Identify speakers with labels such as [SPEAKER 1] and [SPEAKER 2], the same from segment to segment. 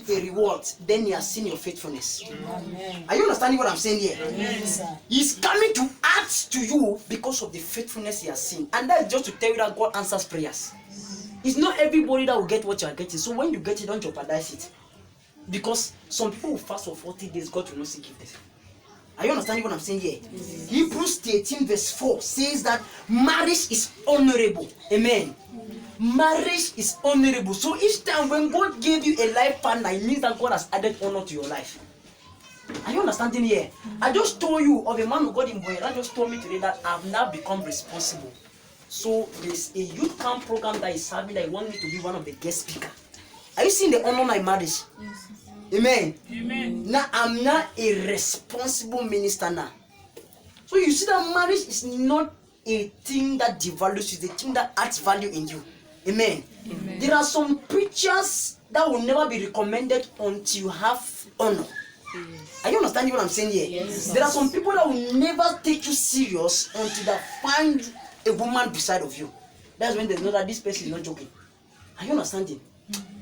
[SPEAKER 1] a reward, then he has seen your faithfulness.
[SPEAKER 2] Amen.
[SPEAKER 1] Are you understanding what I'm saying here?
[SPEAKER 2] Yes, sir.
[SPEAKER 1] He's coming to add to you because of the faithfulness he has seen. And that's just to tell you that God answers prayers. It's not everybody that will get what you are getting. So when you get it, don't jeopardize it. Because some people will fast for 40 days, God will not see gifted. Are you understanding what I'm saying here? Yes. Hebrews 13 verse 4 says that marriage is honorable. Amen. Marriage is honorable. So each time when God gave you a life partner, it means that God has added honor to your life. Are you understanding here? I just told you of a man who got in Boy. That just told me today that I've now become responsible. So there's a youth camp program that is having that I want me to be one of the guest speakers. Are you seeing the honor my marriage? Yes. Amen. Amen. Now I'm not a responsible minister now. So you see that marriage is not a thing that devalues you, it's a thing that adds value in you. Amen. Amen. There are some preachers that will never be recommended until you have honor. Yes. Are you understanding what I'm saying here? Yes. There are some people that will never take you serious until they find a woman beside of you. That's when they know that this person is not joking. Are you understanding?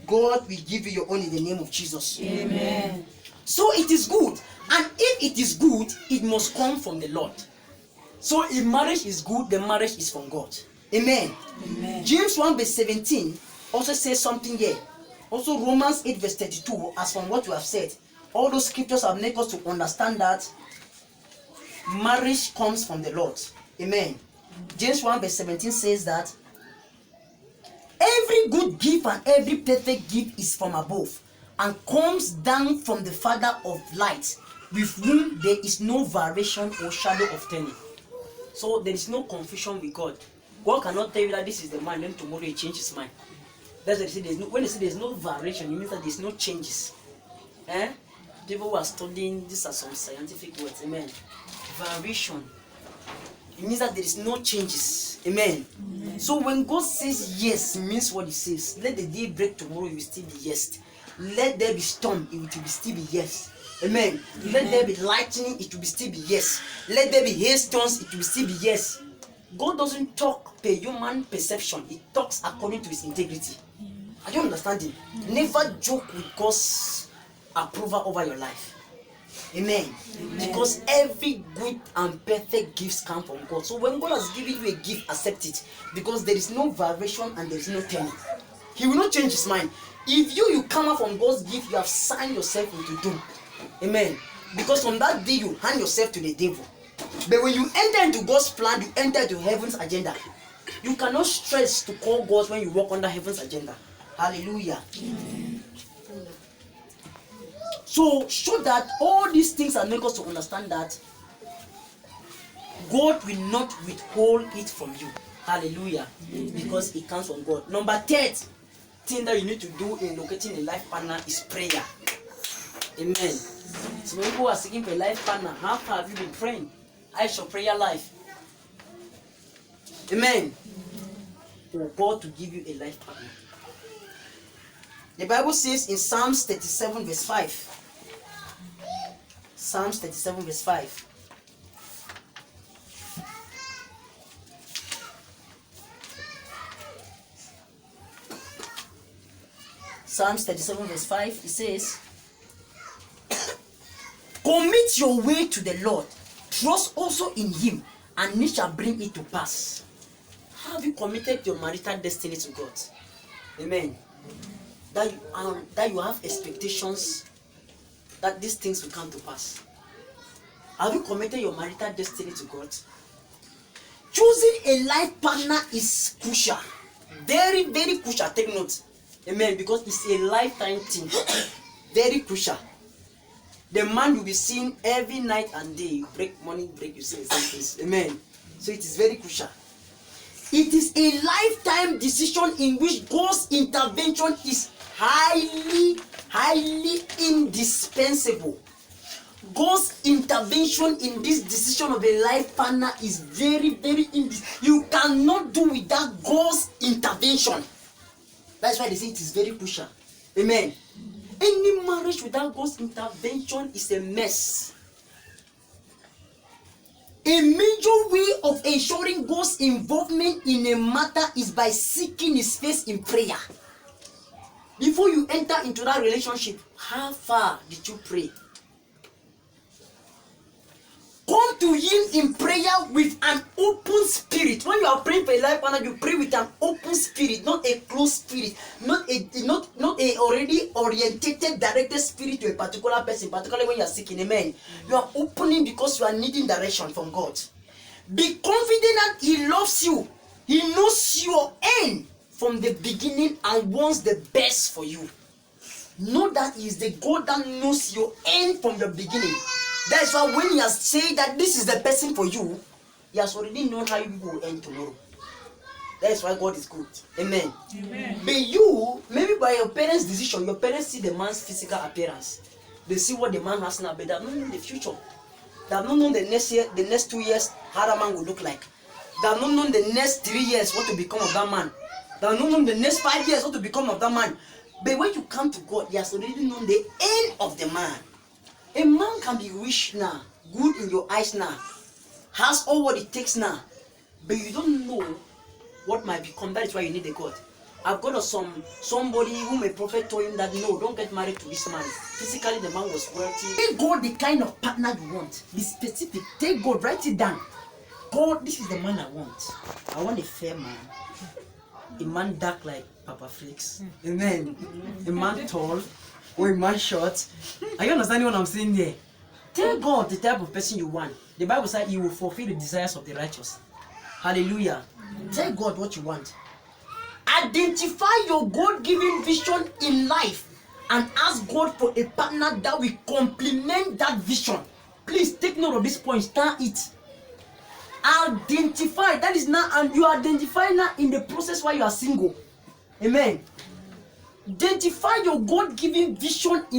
[SPEAKER 1] God will give you your own in the name of Jesus. Amen. So it is good. And if it is good, it must come from the Lord. So if marriage is good, the marriage is from God. Amen. Amen. James 1 verse 17 also says something here. Also Romans 8 verse 32, as from what we have said, all those scriptures have made us to understand that marriage comes from the Lord. Amen. James 1 verse 17 says that every good gift and every perfect gift is from above and comes down from the Father of lights, with whom there is no variation or shadow of turning. So there is no confusion with God. God cannot tell you that this is the man, then tomorrow he changes his mind. That's what they say. When they say there's no variation, it means that there's no changes. People who are studying, these are some scientific words. Amen. Variation. It means that there is no changes. Amen. Amen. So when God says yes, it means what he says. Let the day break tomorrow, it will still be yes. Let there be storm, it will still be yes. Amen. Amen. Let there be lightning, it will still be yes. Let there be hailstones, it will still be yes. God doesn't talk per human perception. He talks according to his integrity. Are you understanding? Never joke with God's approval over your life. Amen. Amen. Because every good and perfect gifts come from God. So when God has given you a gift, accept it. Because there is no variation and there is no turning. He will not change his mind. If you come out from God's gift, you have signed yourself into doom. Amen. Because from that day you hand yourself to the devil. But when you enter into God's plan, you enter into heaven's agenda. You cannot stress to call God when you walk under heaven's agenda. Hallelujah. Amen. So that all these things are make us to understand that God will not withhold it from you. Hallelujah. Amen. Because it comes from God. Number 3 thing that you need to do in locating a life partner is prayer. Amen. So when people are seeking for a life partner, how far have you been praying? How is your prayer life? Amen. For God to give you a life partner. The Bible says in Psalms 37 verse 5. Psalms 37 verse 5. Psalms 37 verse 5, it says, commit your way to the Lord, trust also in him, and he shall bring it to pass. Have you committed your marital destiny to God? Amen. That you have expectations that these things will come to pass. Have you committed your marital destiny to God? Choosing a life partner is crucial. Very, very crucial. Take note. Amen. Because it's a lifetime thing. Very crucial. The man will be seen every night and day. You break money, you say the same things. Amen. So it is very crucial. It is a lifetime decision in which God's intervention is highly indispensable. God's intervention in this decision of a life partner is very, very you cannot do without God's intervention. That's why they say it is very crucial. Amen. Any marriage without God's intervention is a mess. A major way of ensuring God's involvement in a matter is by seeking his face in prayer. Before you enter into that relationship, how far did you pray? Come to Him in prayer with an open spirit. When you are praying for a life partner, you pray with an open spirit, not a closed spirit, not a already orientated, directed spirit to a particular person, particularly when you are seeking. Amen. You are opening because you are needing direction from God. Be confident that He loves you. He knows your end from the beginning and wants the best for you. Know that He is the God that knows your end from the beginning. That is why when He has said that this is the person for you, He has already known how you will end tomorrow. That is why God is good. Amen.
[SPEAKER 2] Amen.
[SPEAKER 1] But you, maybe by your parents' decision, your parents see the man's physical appearance. They see what the man has now, but they have not known the future. They have not known the next year, the next 2 years, how that man will look like. They have not known the next 3 years, what to become of that man. They have not known the next 5 years, what to become of that man. But when you come to God, He has already known the end of the man. A man can be rich now, good in your eyes now, has all what it takes now, but you don't know what might become. That is why you need a God. I've got somebody whom a prophet told him that no, don't get married to this man. Physically, the man was wealthy. Take God the kind of partner you want. Be specific. Take God, write it down. God, this is the man I want. I want a fair man. A man dark like Papa Flix. Amen. A man tall. Or a man short. Are you understanding what I'm saying there? Tell God the type of person you want. The Bible says He will fulfill the desires of the righteous. Hallelujah. Tell God what you want. Identify your God-given vision in life and ask God for a partner that will complement that vision. Please take note of this point. Start it. Identify. That is now, and you identify now in the process while you are single. Amen. Identify your God-given vision in